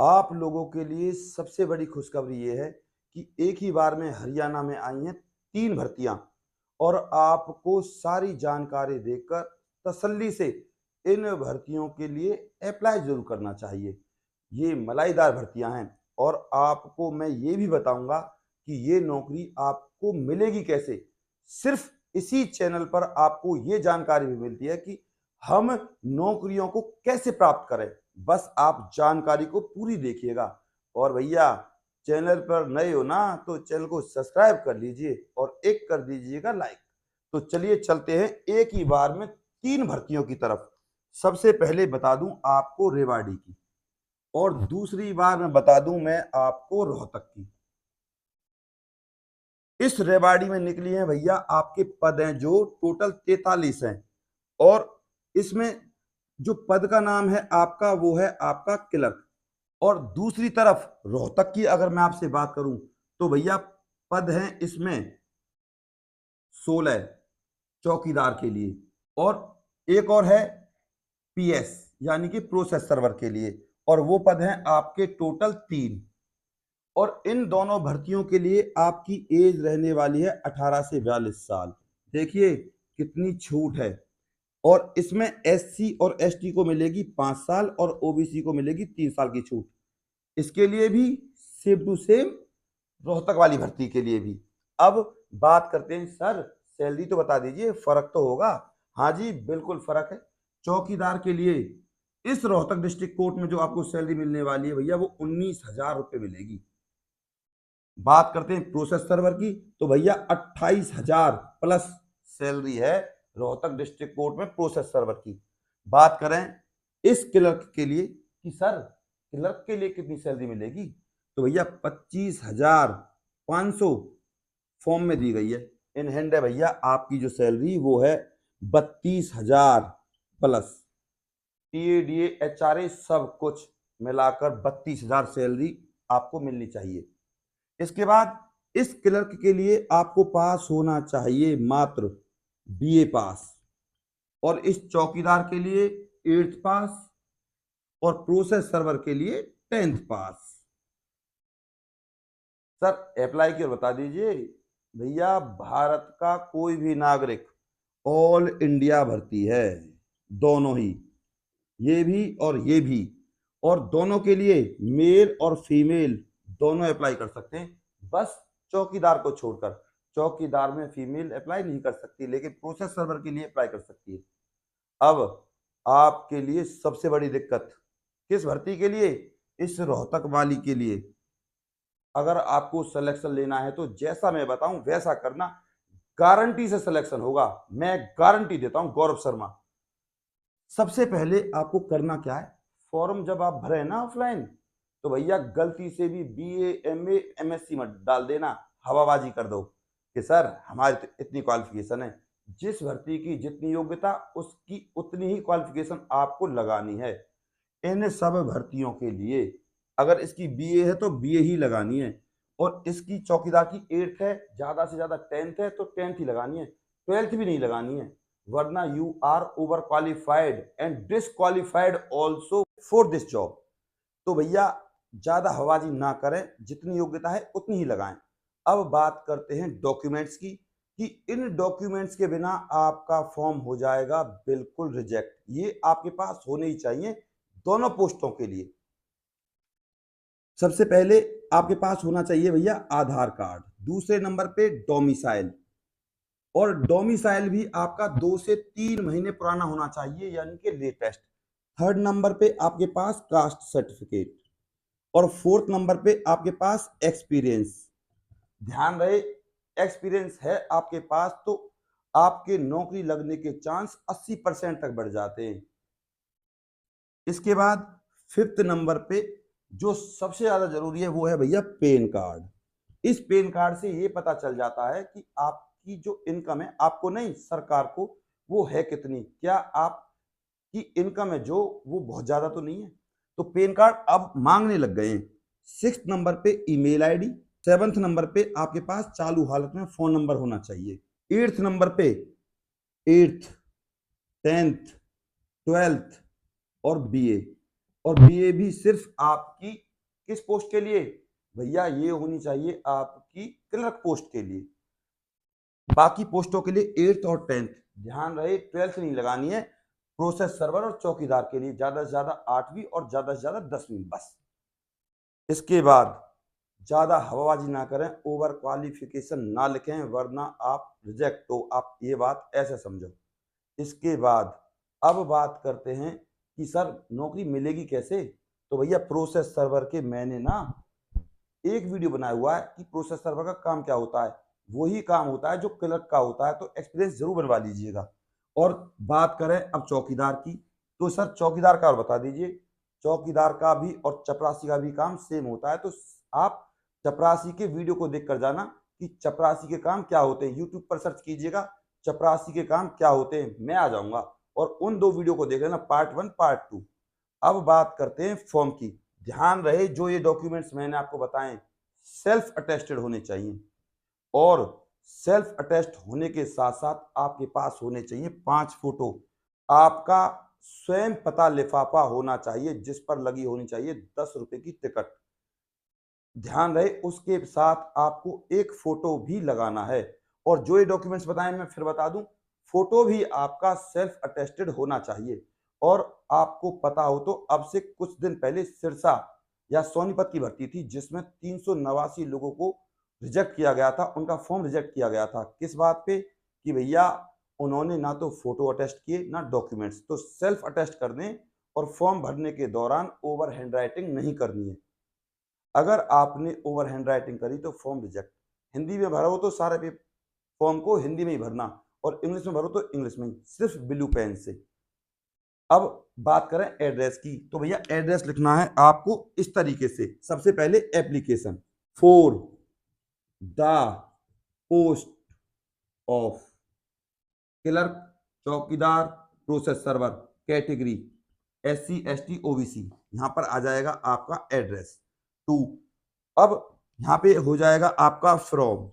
आप लोगों के लिए सबसे बड़ी खुशखबरी ये है कि एक ही बार में हरियाणा में आई हैं 3 भर्तियां और आपको सारी जानकारी देकर तसल्ली से इन भर्तियों के लिए अप्लाई ज़रूर करना चाहिए। ये मलाईदार भर्तियां हैं और आपको मैं ये भी बताऊंगा कि ये नौकरी आपको मिलेगी कैसे। सिर्फ इसी चैनल पर आपको ये जानकारी भी मिलती है कि हम नौकरियों को कैसे प्राप्त करें। बस आप जानकारी को पूरी देखिएगा। और भैया, चैनल पर नए हो ना तो चैनल को सब्सक्राइब कर लीजिए और एक कर दीजिएगा लाइक। तो चलिए चलते हैं एक ही बार में 3 भर्तियों की तरफ। सबसे पहले बता दूं आपको रेवाड़ी की और दूसरी बार में बता दूं मैं आपको रोहतक की। इस रेवाड़ी में निकली हैं भैया आपके पद हैं जो टोटल 43 हैं और इसमें जो पद का नाम है आपका वो है आपका क्लर्क। और दूसरी तरफ रोहतक की अगर मैं आपसे बात करूं तो भैया पद हैं इसमें 16 चौकीदार के लिए और एक और है पीएस यानी कि प्रोसेस सर्वर के लिए और वो पद हैं आपके टोटल 3। और इन दोनों भर्तियों के लिए आपकी एज रहने वाली है 18 से 42 साल। देखिए कितनी छूट है। और इसमें एससी और एसटी को मिलेगी 5 साल और ओबीसी को मिलेगी 3 साल की छूट। इसके लिए भी सेम टू सेम रोहतक वाली भर्ती के लिए भी। अब बात करते हैं सर, सैलरी तो बता दीजिए, फर्क तो होगा। हाँ जी बिल्कुल फर्क है। चौकीदार के लिए इस रोहतक डिस्ट्रिक्ट कोर्ट में जो आपको सैलरी मिलने वाली है भैया वो 19,000 रुपये मिलेगी। बात करते हैं प्रोसेस सर्वर की तो भैया 28,000 प्लस सैलरी है रोहतक डिस्ट्रिक्ट कोर्ट में प्रोसेस सर्वर की। बात करें इस क्लर्क के लिए कि सर क्लर्क के लिए कितनी सैलरी मिलेगी तो भैया 25,500 फॉर्म में दी गई है। इन हैंड है भैया आपकी जो सैलरी वो है 32,000 प्लस टीएडीए एचआरए सब कुछ मिलाकर 32,000 सैलरी आपको मिलनी चाहिए। इसके बाद इस क्लर्क के लिए आपको पास होना चाहिए मात्र बीए पास और इस चौकीदार के लिए 8th पास और प्रोसेस सर्वर के लिए 10th पास। सर अप्लाई की ओर बता दीजिए। भैया भारत का कोई भी नागरिक ऑल इंडिया भर्ती है, दोनों ही, ये भी और ये भी। और दोनों के लिए मेल और फीमेल दोनों अप्लाई कर सकते हैं, बस चौकीदार को छोड़कर। चौकीदार में फीमेल अप्लाई नहीं कर सकती लेकिन प्रोसेस सर्वर के लिए अप्लाई कर सकती है। अब आपके लिए सबसे बड़ी दिक्कत किस भर्ती के लिए, इस रोहतक वाली के लिए। अगर आपको सिलेक्शन लेना है तो जैसा मैं बताऊं वैसा करना, गारंटी से सिलेक्शन होगा, मैं गारंटी देता हूं। गौरव शर्मा, सबसे पहले आपको करना क्या है, फॉर्म जब आप भरे ना ऑफलाइन तो भैया गलती से भी बीए एमए एमएससी मत डाल देना, हवाबाजी कर दो कि सर हमारी तो इतनी क्वालिफिकेशन है। जिस भर्ती की जितनी योग्यता उसकी उतनी ही क्वालिफिकेशन आपको लगानी है। इन सब भर्तियों के लिए अगर इसकी बीए है तो बीए ही लगानी है और इसकी चौकीदार की 8th है, ज्यादा से ज्यादा 10th है तो 10th ही लगानी है, 12th भी नहीं लगानी है, वरना you are over qualified and disqualified also for this job. तो भैया ज्यादा हवाबाजी ना करें, जितनी योग्यता है उतनी ही लगाएं। अब बात करते हैं डॉक्यूमेंट्स की कि इन डॉक्यूमेंट्स के बिना आपका फॉर्म हो जाएगा बिल्कुल रिजेक्ट। ये आपके पास होने ही चाहिए दोनों पोस्टों के लिए। सबसे पहले आपके पास होना चाहिए भैया आधार कार्ड, दूसरे नंबर पे डोमिसाइल, और डोमिसाइल भी आपका 2 से 3 महीने पुराना होना चाहिए यानी कि लेटेस्ट। थर्ड नंबर पे आपके पास कास्ट सर्टिफिकेट और फोर्थ नंबर पे आपके पास एक्सपीरियंस। ध्यान रहे एक्सपीरियंस है आपके पास तो आपके नौकरी लगने के चांस 80% तक बढ़ जाते हैं। इसके बाद फिफ्थ नंबर पे जो सबसे ज्यादा जरूरी है वो है भैया पैन कार्ड। इस पैन कार्ड से ये पता चल जाता है कि आपकी जो इनकम है, आपको नहीं सरकार को, वो है कितनी, क्या आपकी इनकम है जो वो बहुत ज्यादा तो नहीं है। तो पैन कार्ड अब मांगने लग गए हैं। 6th नंबर पे ईमेल आईडी, 7th नंबर पे आपके पास चालू हालत में फोन नंबर होना चाहिए, 8th नंबर पे 8th 10th 12th और बीए, और बीए भी सिर्फ आपकी किस पोस्ट के लिए? भैया ये होनी चाहिए आपकी क्लर्क पोस्ट के लिए। बाकी पोस्टों के लिए 8th और 10th, ध्यान रहे 12th नहीं लगानी है। प्रोसेस सर्वर और चौकीदार के लिए ज्यादा से ज्यादा 8वीं और ज्यादा से ज्यादा 10वीं बस। इसके बाद ज्यादा हवाबाजी ना करें, ओवर क्वालिफिकेशन ना लिखें, वरना आप रिजेक्ट हो। आप ये बात ऐसे समझो। इसके बाद अब बात करते हैं कि सर नौकरी मिलेगी कैसे? तो भैया प्रोसेस सर्वर के मैंने ना एक वीडियो बनाया हुआ है कि प्रोसेस सर्वर का काम क्या होता है। वही काम होता है जो क्लर्क का होता है, तो एक्सपीरियंस जरूर बनवा लीजिएगा। और बात करें अब चौकीदार की, तो सर चौकीदार का और बता दीजिए। चौकीदार का भी और चपरासी का भी काम सेम होता है। तो आप चपरासी के वीडियो को देख कर जाना कि चपरासी के काम क्या होते हैं। यूट्यूब पर सर्च कीजिएगा चपरासी के काम क्या होते हैं, मैं आ जाऊंगा और उन 2 वीडियो को देख लेना, पार्ट 1 पार्ट 2। अब बात करते हैं फॉर्म की। ध्यान रहे जो ये डॉक्यूमेंट्स मैंने आपको बताए सेल्फ अटेस्टेड होने चाहिए, और सेल्फ अटेस्ट होने के साथ साथ आपके पास होने चाहिए 5 फोटो। आपका स्वयं पता लिफाफा होना चाहिए जिस पर लगी होनी चाहिए 10 रुपए की टिकट। ध्यान रहे उसके साथ आपको एक फोटो भी लगाना है। और जो ये डॉक्यूमेंट्स बताए मैं फिर बता दूं, फोटो भी आपका सेल्फ अटेस्टेड होना चाहिए। और आपको पता हो तो अब से कुछ दिन पहले सिरसा या सोनीपत की भर्ती थी जिसमें 389 लोगों को रिजेक्ट किया गया था, उनका फॉर्म रिजेक्ट किया गया था। किस बात पे? कि भैया उन्होंने ना तो फोटो अटेस्ट किए ना डॉक्यूमेंट्स। तो सेल्फ अटेस्ट कर दें और फॉर्म भरने के दौरान ओवर हैंड राइटिंग नहीं करनी है। अगर आपने ओवर हैंड राइटिंग करी तो फॉर्म रिजेक्ट। हिंदी में भरा हो तो सारे फॉर्म को हिंदी में ही भरना, और इंग्लिश में भरो तो इंग्लिश में ही, सिर्फ ब्लू पेन से। अब बात करें एड्रेस की, तो भैया एड्रेस लिखना है आपको इस तरीके से। सबसे पहले application for the post of clerk, चौकीदार, process server, category SC ST OBC, यहां पर आ जाएगा आपका एड्रेस 2। अब यहां पे हो जाएगा आपका फ्रॉम।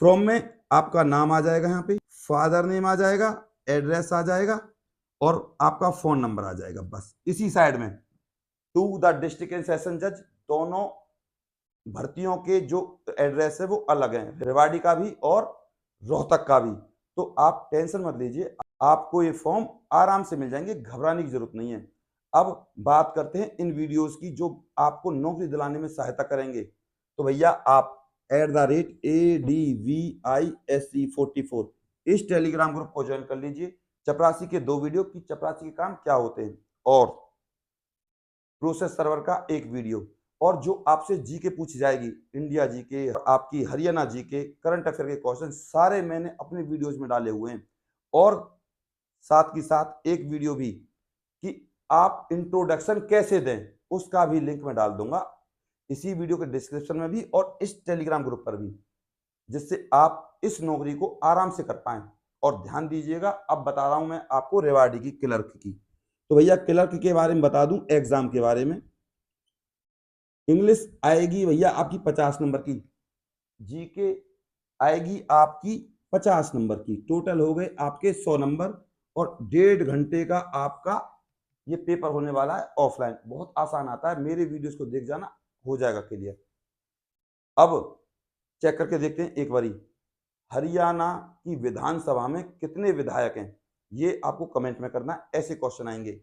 फ्रॉम में आपका नाम आ जाएगा, यहाँ पे फादर नेम आ जाएगा, एड्रेस आ जाएगा और आपका फोन नंबर आ जाएगा। बस इसी साइड में to the district and session जज, दोनों भर्तियों के जो एड्रेस है वो अलग हैं, रेवाड़ी का भी और रोहतक का भी। तो आप टेंशन मत लीजिए, आपको ये फॉर्म आराम से मिल जाएंगे, घबराने की जरूरत नहीं है। अब बात करते हैं इन वीडियोस की जो आपको नौकरी दिलाने में सहायता करेंगे। तो भैया आप @ADVISC44 इस टेलीग्राम ग्रुप को ज्वाइन कर लीजिए। चपरासी के 2 वीडियो कि चपरासी के काम क्या होते हैं, और प्रोसेस सर्वर का एक वीडियो, और जो आपसे जीके पूछी जाएगी, इंडिया जीके, आपकी हरियाणा जीके, करंट अफेयर के क्वेश्चन सारे मैंने अपने वीडियोस में डाले हुए हैं। और साथ ही साथ एक वीडियो भी कि आप इंट्रोडक्शन कैसे दें, उसका भी लिंक मैं डाल दूंगा इसी वीडियो के डिस्क्रिप्शन में भी और इस टेलीग्राम ग्रुप पर भी, जिससे आप इस नौकरी को आराम से कर पाएं। और ध्यान दीजिएगा, अब बता रहा हूं मैं आपको रेवाड़ी की क्लर्क की। तो भैया क्लर्क के बारे में बता दूं, एग्जाम के बारे में। इंग्लिश आएगी भैया आपकी 50 नंबर की, जीके आएगी आपकी 50 नंबर की, टोटल हो गए आपके 100 नंबर। और 1.5 घंटे का आपका ये पेपर होने वाला है ऑफलाइन। बहुत आसान आता है, मेरे वीडियोस को देख जाना, हो जाएगा क्लियर। अब चेक करके देखते हैं एक बारी, हरियाणा की विधानसभा में कितने विधायक हैं, ये आपको कमेंट में करना है, ऐसे क्वेश्चन आएंगे।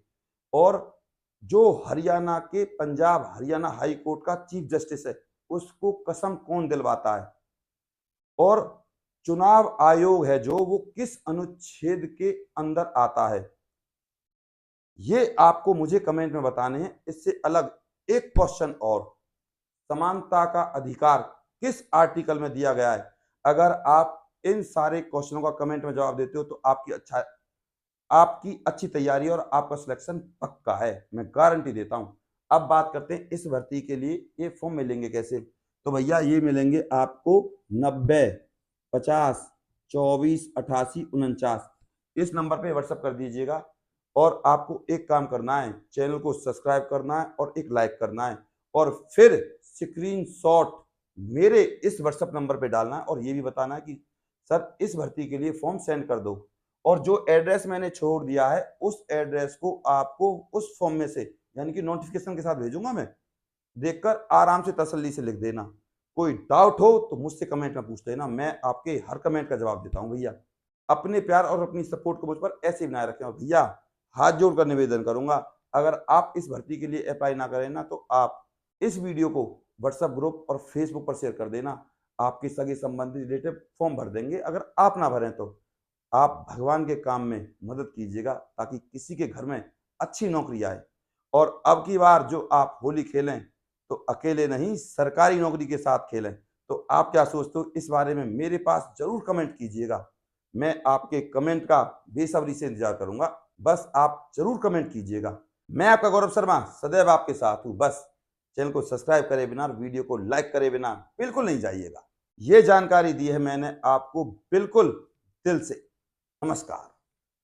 और जो हरियाणा के पंजाब हरियाणा हाई कोर्ट का चीफ जस्टिस है, उसको कसम कौन दिलवाता है, और चुनाव आयोग है जो, वो किस अनुच्छेद के अंदर आता है, ये आपको मुझे कमेंट में बताने हैं। इससे अलग एक क्वेश्चन और, समानता का अधिकार किस आर्टिकल में दिया गया है? अगर आप इन सारे क्वेश्चनों का कमेंट में जवाब देते हो तो आपकी अच्छी तैयारी और आपका सिलेक्शन पक्का है, मैं गारंटी देता हूं। अब बात करते हैं इस भर्ती के लिए ये फॉर्म मिलेंगे कैसे। तो भैया ये मिलेंगे आपको 90 50 24 88 49 इस नंबर पे व्हाट्सएप कर दीजिएगा। और आपको एक काम करना है, चैनल को सब्सक्राइब करना है और एक लाइक करना है, और फिर स्क्रीनशॉट मेरे इस व्हाट्सएप नंबर पे डालना है और ये भी बताना है कि सर इस भर्ती के लिए फॉर्म सेंड कर दो। और जो एड्रेस मैंने छोड़ दिया है उस एड्रेस को आपको उस फॉर्म में से, यानी कि नोटिफिकेशन के साथ भेजूंगा मैं, देखकर आराम से तसल्ली से लिख देना। कोई डाउट हो तो मुझसे कमेंट में पूछ लेना, मैं आपके हर कमेंट का जवाब देता हूँ भैया। अपने प्यार और अपनी सपोर्ट को मुझ पर ऐसे ही बनाए रखें। और भैया हाथ जोड़कर निवेदन करूंगा, अगर आप इस भर्ती के लिए अप्लाई ना करें ना, तो आप इस वीडियो को व्हाट्सएप ग्रुप और फेसबुक पर शेयर कर देना। आपके सगे संबंधी रिलेटिव फॉर्म भर देंगे। अगर आप ना भरें तो आप भगवान के काम में मदद कीजिएगा, ताकि किसी के घर में अच्छी नौकरी आए। और अब की बार जो आप होली खेलें तो अकेले नहीं, सरकारी नौकरी के साथ खेलें। तो आप क्या सोचते हो इस बारे में मेरे पास जरूर कमेंट कीजिएगा। मैं आपके कमेंट का बेसब्री से इंतजार करूंगा। बस आप जरूर कमेंट कीजिएगा। मैं आपका गौरव शर्मा सदैव आपके साथ हूं। बस चैनल को सब्सक्राइब करे बिना और वीडियो को लाइक करे बिना बिल्कुल नहीं जाइएगा। ये जानकारी दी है मैंने आपको बिल्कुल दिल से। नमस्कार।